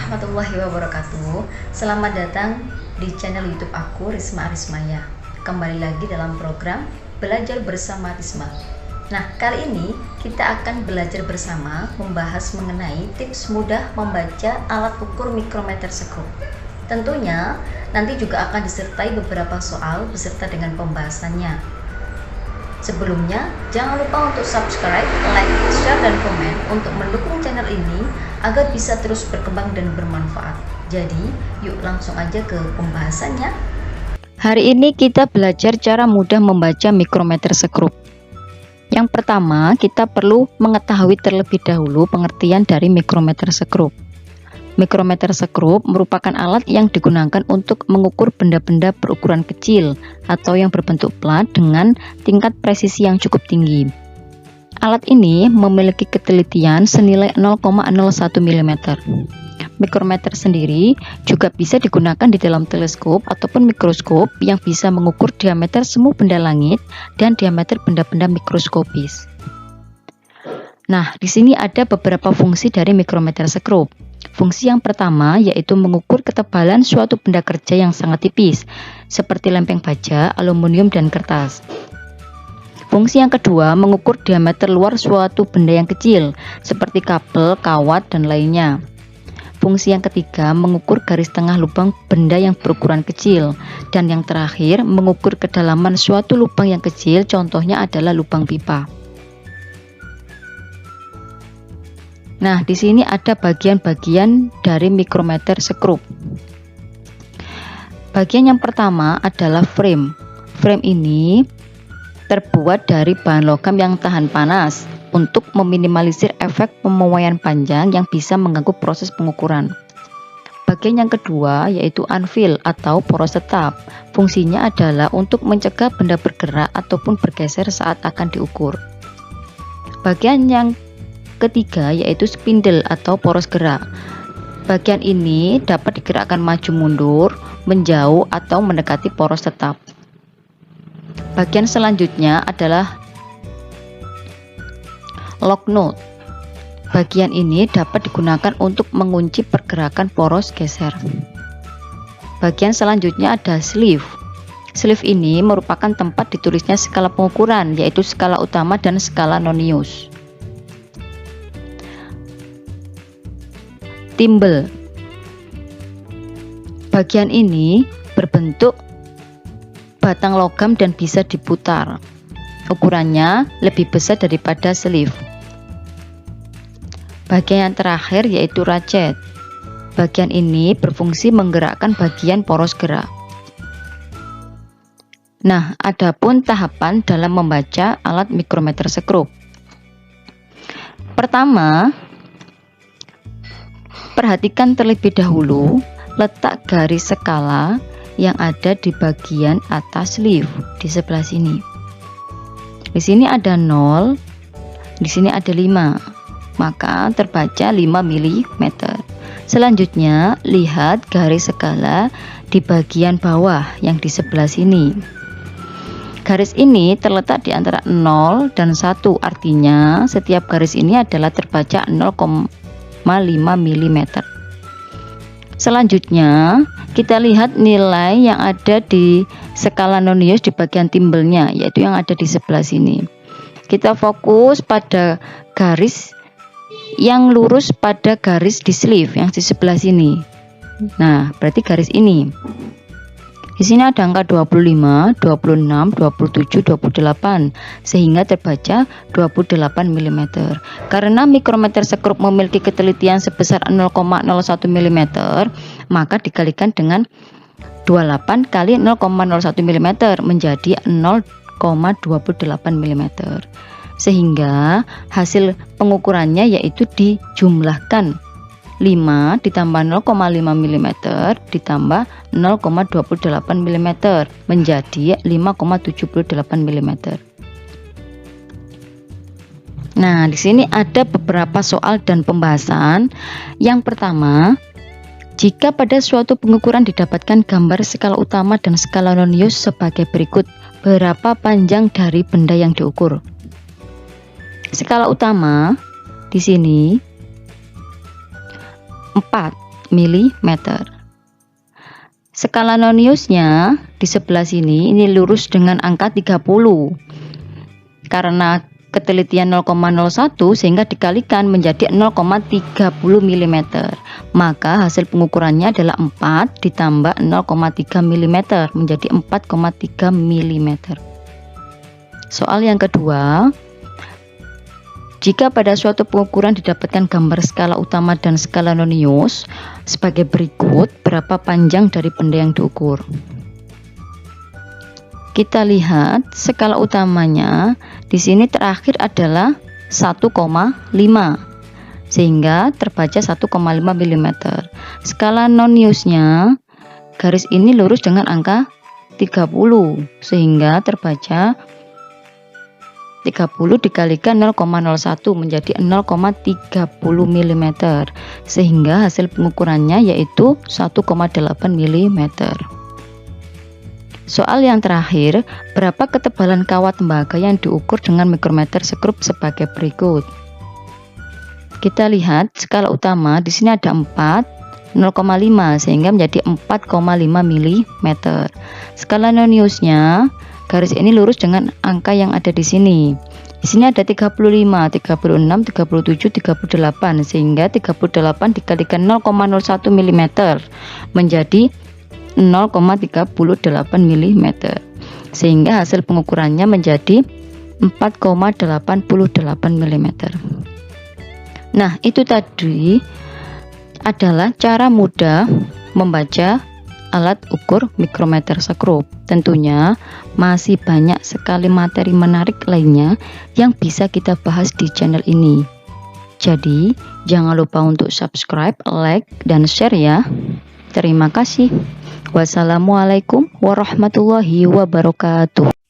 warahmatullahi wabarakatuh. Selamat datang di channel YouTube aku, Risma Arismaya. Kembali lagi dalam program Belajar Bersama Risma. Nah, kali ini kita akan belajar bersama membahas mengenai tips mudah membaca alat ukur mikrometer sekrup. Tentunya nanti juga akan disertai beberapa soal beserta dengan pembahasannya. Sebelumnya, jangan lupa untuk subscribe, like, share, dan komen untuk mendukung channel ini agar bisa terus berkembang dan bermanfaat. Jadi, yuk langsung aja ke pembahasannya. Hari ini kita belajar cara mudah membaca mikrometer sekrup. Yang pertama, kita perlu mengetahui terlebih dahulu pengertian dari mikrometer sekrup. Mikrometer sekrup merupakan alat yang digunakan untuk mengukur benda-benda berukuran kecil atau yang berbentuk plat dengan tingkat presisi yang cukup tinggi. Alat ini memiliki ketelitian senilai 0,01 mm. Mikrometer sendiri juga bisa digunakan di dalam teleskop ataupun mikroskop yang bisa mengukur diameter semu benda langit dan diameter benda-benda mikroskopis. Nah, di sini ada beberapa fungsi dari mikrometer sekrup. Fungsi yang pertama yaitu mengukur ketebalan suatu benda kerja yang sangat tipis, seperti lempeng baja, aluminium, dan kertas. Fungsi yang kedua mengukur diameter luar suatu benda yang kecil, seperti kabel, kawat, dan lainnya. Fungsi yang ketiga mengukur garis tengah lubang benda yang berukuran kecil, dan yang terakhir mengukur kedalaman suatu lubang yang kecil, contohnya adalah lubang pipa. Nah, di sini ada bagian-bagian dari mikrometer sekrup. Bagian yang pertama adalah frame. Frame ini terbuat dari bahan logam yang tahan panas untuk meminimalisir efek pembuaian panjang yang bisa mengganggu proses pengukuran. Bagian yang kedua yaitu anvil atau poros tetap. Fungsinya adalah untuk mencegah benda bergerak ataupun bergeser saat akan diukur. Bagian yang ketiga yaitu spindle atau poros gerak. Bagian ini dapat digerakkan maju mundur, menjauh, atau mendekati poros tetap. Bagian selanjutnya adalah lock nut. Bagian ini dapat digunakan untuk mengunci pergerakan poros geser. Bagian selanjutnya ada sleeve. Sleeve ini merupakan tempat ditulisnya skala pengukuran, yaitu skala utama dan skala nonius. Timbel. Bagian ini berbentuk batang logam dan bisa diputar. Ukurannya lebih besar daripada sleeve. Bagian yang terakhir yaitu ratchet. Bagian ini berfungsi menggerakkan bagian poros gerak. Nah, adapun tahapan dalam membaca alat mikrometer sekrup. Pertama, perhatikan terlebih dahulu letak garis skala yang ada di bagian atas sleeve di sebelah sini. Di sini ada 0, di sini ada 5, maka terbaca 5 mm. Selanjutnya, lihat garis skala di bagian bawah yang di sebelah sini. Garis ini terletak di antara 0 dan 1, artinya setiap garis ini adalah terbaca 0,5 mm. Selanjutnya, kita lihat nilai yang ada di skala nonius di bagian timbelnya, yaitu yang ada di sebelah sini. Kita fokus pada garis yang lurus pada garis di sleeve yang di sebelah sini. Nah, berarti garis ini. Di sini ada angka 25, 26, 27, 28 sehingga terbaca 28 mm. Karena mikrometer sekrup memiliki ketelitian sebesar 0,01 mm, maka dikalikan dengan 28 kali 0,01 mm menjadi 0,28 mm. Sehingga hasil pengukurannya yaitu dijumlahkan 5 ditambah 0,5 mm ditambah 0,28 mm menjadi 5,78 mm. Nah, di sini ada beberapa soal dan pembahasan. Yang pertama, jika pada suatu pengukuran didapatkan gambar skala utama dan skala nonius sebagai berikut, berapa panjang dari benda yang diukur? Skala utama di sini 4. mm. Skala Noniusnya di sebelah sini ini lurus dengan angka 30. Karena ketelitian 0,01 sehingga dikalikan menjadi 0,30 mm. Maka hasil pengukurannya adalah 4 ditambah 0,3 mm menjadi 4,3 mm. Soal yang kedua, jika pada suatu pengukuran didapatkan gambar skala utama dan skala Nonius sebagai berikut, berapa panjang dari benda yang diukur? Kita lihat skala utamanya di sini terakhir adalah 1,5 sehingga terbaca 1,5 mm. Skala Noniusnya garis ini lurus dengan angka 30 sehingga terbaca 30 dikalikan 0,01 menjadi 0,30 mm sehingga hasil pengukurannya yaitu 1,8 mm. Soal yang terakhir, berapa ketebalan kawat tembaga yang diukur dengan mikrometer sekrup sebagai berikut. Kita lihat skala utama di sini ada 4, 0,5 sehingga menjadi 4,5 mm. Skala Noniusnya garis ini lurus dengan angka yang ada di sini. Di sini ada 35, 36, 37, 38 sehingga 38 dikalikan 0,01 mm menjadi 0,38 mm sehingga hasil pengukurannya menjadi 4,88 mm. Nah, itu tadi adalah cara mudah membaca alat ukur mikrometer sekrup. Tentunya masih banyak sekali materi menarik lainnya yang bisa kita bahas di channel ini. Jadi, jangan lupa untuk subscribe, like, dan share ya. Terima kasih. Wassalamualaikum warahmatullahi wabarakatuh.